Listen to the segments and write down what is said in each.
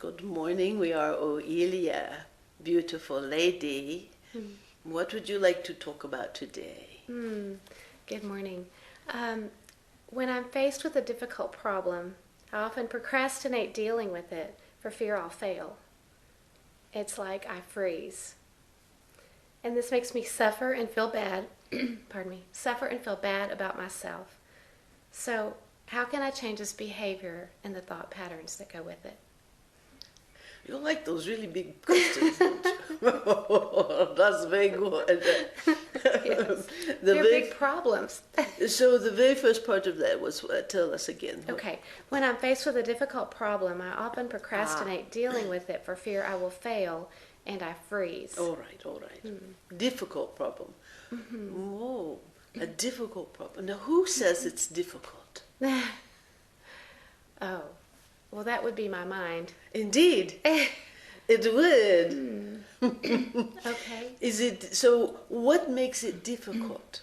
Good morning. We are Oelia, beautiful lady. What would you like to talk about today? Good morning. When I'm faced with a difficult problem, I often procrastinate dealing with it for fear I'll fail. It's like I freeze. And this makes me suffer and feel bad, suffer and feel bad about myself. So, how can I change this behavior and the thought patterns that go with it? You like those really big questions, don't you? That's very good. Yes. They're big problems. So the very first part of that was, tell us again. Okay. When I'm faced with a difficult problem, I often procrastinate dealing with it for fear I will fail, and I freeze. All right. Difficult problem. Oh, a difficult problem. Now, who says it's difficult? Oh, well, that would be my mind. Indeed, it would. Okay. Is it so? What makes it difficult?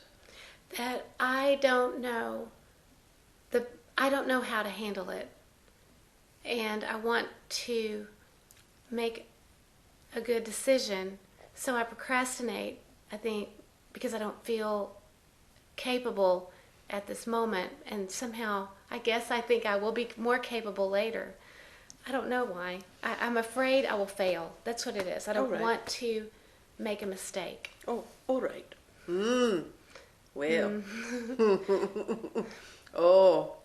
That I don't know how to handle it, and I want to make a good decision, so I procrastinate. I think because I don't feel capable at this moment, and somehow I guess I think I will be more capable later. I don't know why. I'm afraid I will fail. That's what it is. I don't want to make a mistake. Oh, all right. Well. Oh,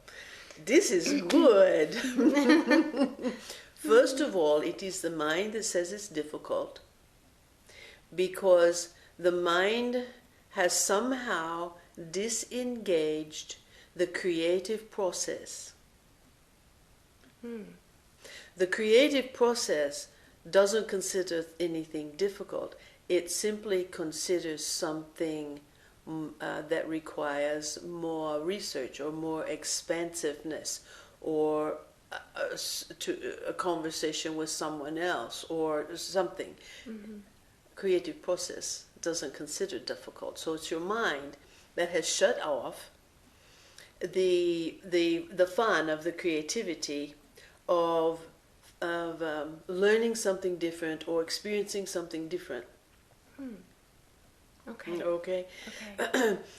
this is good. First of all, it is the mind that says it's difficult, because the mind has somehow disengaged the creative process. The creative process doesn't consider anything difficult. It simply considers something that requires more research or more expansiveness, or a conversation with someone else or something. Creative process doesn't consider difficult. So it's your mind that has shut off the fun of the creativity of learning something different or experiencing something different. Okay.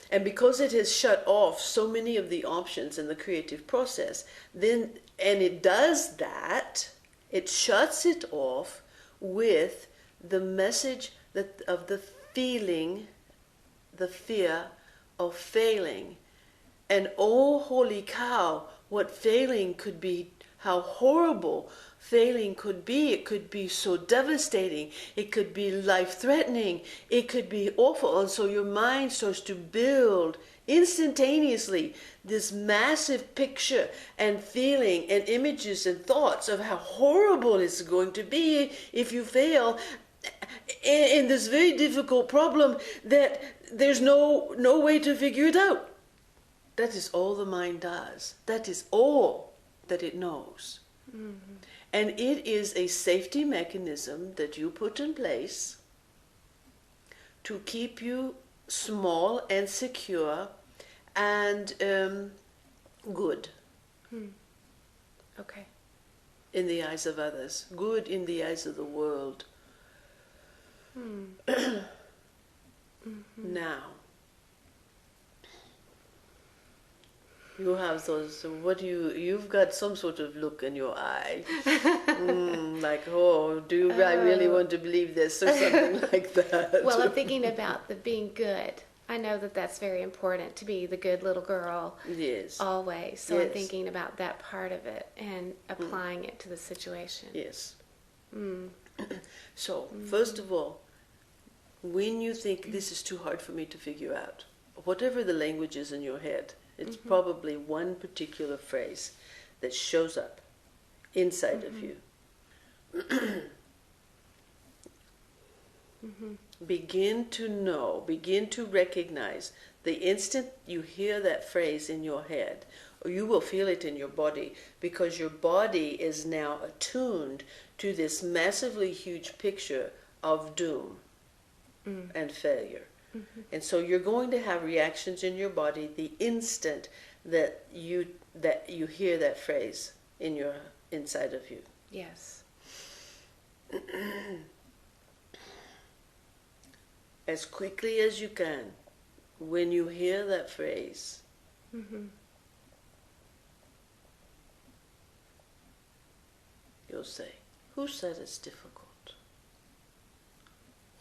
And because it has shut off so many of the options in the creative process, and it does that, it shuts it off with the message of the feeling, the fear of failing. And oh, holy cow, what failing could be, how horrible failing could be. It could be so devastating. It could be life-threatening. It could be awful. And so your mind starts to build instantaneously this massive picture and feeling and images and thoughts of how horrible it's going to be if you fail in this very difficult problem that there's no way to figure it out. That is all the mind does. That is all that it knows. And it is a safety mechanism that you put in place to keep you small and secure and good. Okay. In the eyes of others. Good in the eyes of the world. Now, you have those, you've got some sort of look in your eye. Like, oh, I really want to believe this, or something like that. Well, I'm thinking about the being good. I know that that's very important, to be the good little girl. Yes. Always. So I'm thinking about that part of it and applying it to the situation. Yes. So, first of all, when you think this is too hard for me to figure out, whatever the language is in your head, it's probably one particular phrase that shows up inside of you. Begin to recognize the instant you hear that phrase in your head, or you will feel it in your body, because your body is now attuned to this massively huge picture of doom and failure. And so you're going to have reactions in your body the instant that you hear that phrase inside of you. Yes. as quickly as you can, when you hear that phrase, you'll say, who said it's difficult?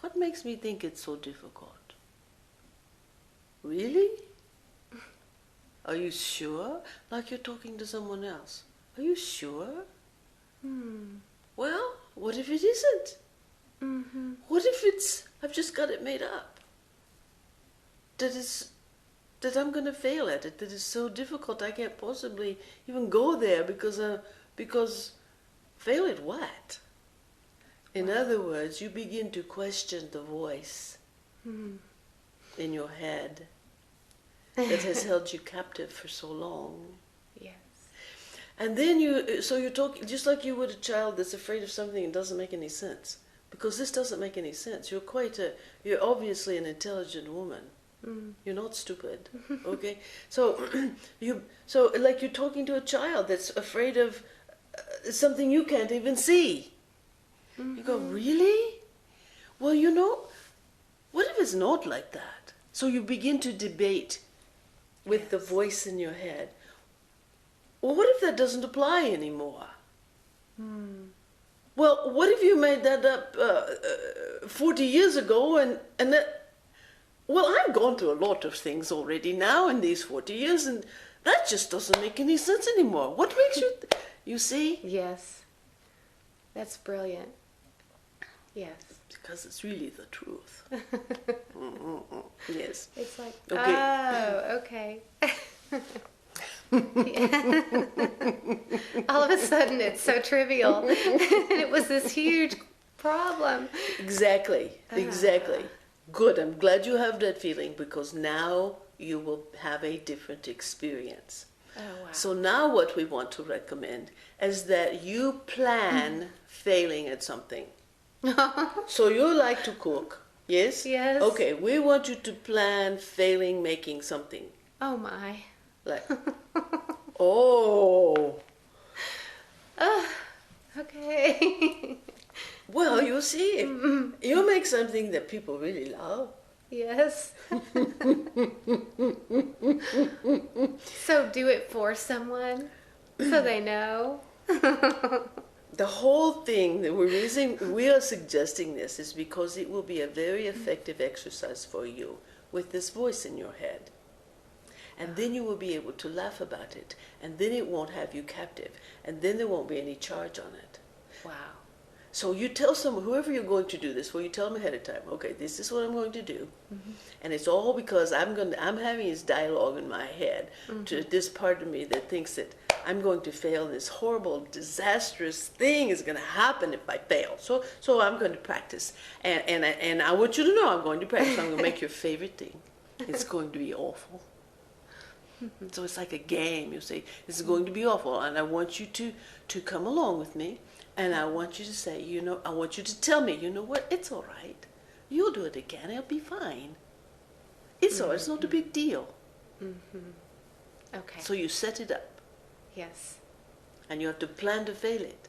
What makes me think it's so difficult? Really? Are you sure? Like you're talking to someone else. Are you sure? Well, what if it isn't? What if it's, I've just got it made up? That I'm going to fail at it, that it's so difficult I can't possibly even go there because fail at what? In other words, you begin to question the voice in your head that has held you captive for so long. Yes. And then you're talking just like you would a child that's afraid of something and doesn't make any sense. Because this doesn't make any sense. You're obviously an intelligent woman. You're not stupid, okay? So like you're talking to a child that's afraid of something you can't even see. You go, really? Well, what if it's not like that? So you begin to debate with the voice in your head. Well, what if that doesn't apply anymore? Well, what if you made that up 40 years ago and that... Well, I've gone through a lot of things already now in these 40 years, and that just doesn't make any sense anymore. What makes you... You see? Yes. That's brilliant. Yes. Because it's really the truth. Yes. It's like, okay. Oh, okay. All of a sudden it's so trivial. And it was this huge problem. Exactly. Good. I'm glad you have that feeling, because now you will have a different experience. Oh, wow. So now what we want to recommend is that you plan failing at something. So you like to cook, yes? Yes. Okay, we want you to plan failing making something. Oh, my. Like, oh. Okay. Well, you see, you make something that people really love. Yes. So do it for someone so they know. The whole thing that we are suggesting this is because it will be a very effective exercise for you with this voice in your head. And then you will be able to laugh about it. And then it won't have you captive. And then there won't be any charge on it. Wow. So you tell someone, whoever you're going to do this for, you tell them ahead of time, okay, this is what I'm going to do. And it's all because I'm having this dialogue in my head to this part of me that thinks that I'm going to fail, and this horrible, disastrous thing is going to happen if I fail. So I'm going to practice. And I want you to know I'm going to practice. I'm going to make your favorite thing. It's going to be awful. So it's like a game. You say, this is going to be awful, and I want you to come along with me, and I want you to say, I want you to tell me, you know what, it's all right. You'll do it again. It'll be fine. It's all right. It's not a big deal. Okay. So you set it up. Yes. And you have to plan to fail it.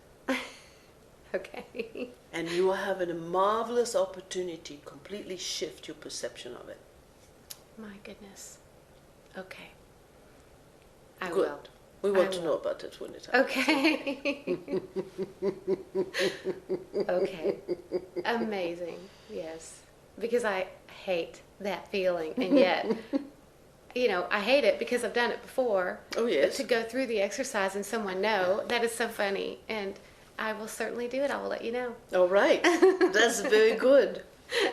Okay. And you will have a marvelous opportunity to completely shift your perception of it. My goodness. Okay. I Good. will. We want to know about it when it happens. Okay. Okay. Amazing. Yes. Because I hate that feeling. And yet, I hate it because I've done it before. Oh, yes. But to go through the exercise and someone know, that is so funny. And I will certainly do it. I will let you know. All right. That's very good.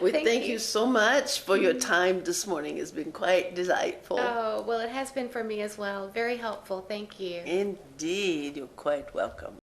We thank you you so much for your time this morning. It's been quite delightful. Oh, well, it has been for me as well. Very helpful. Thank you. Indeed. You're quite welcome.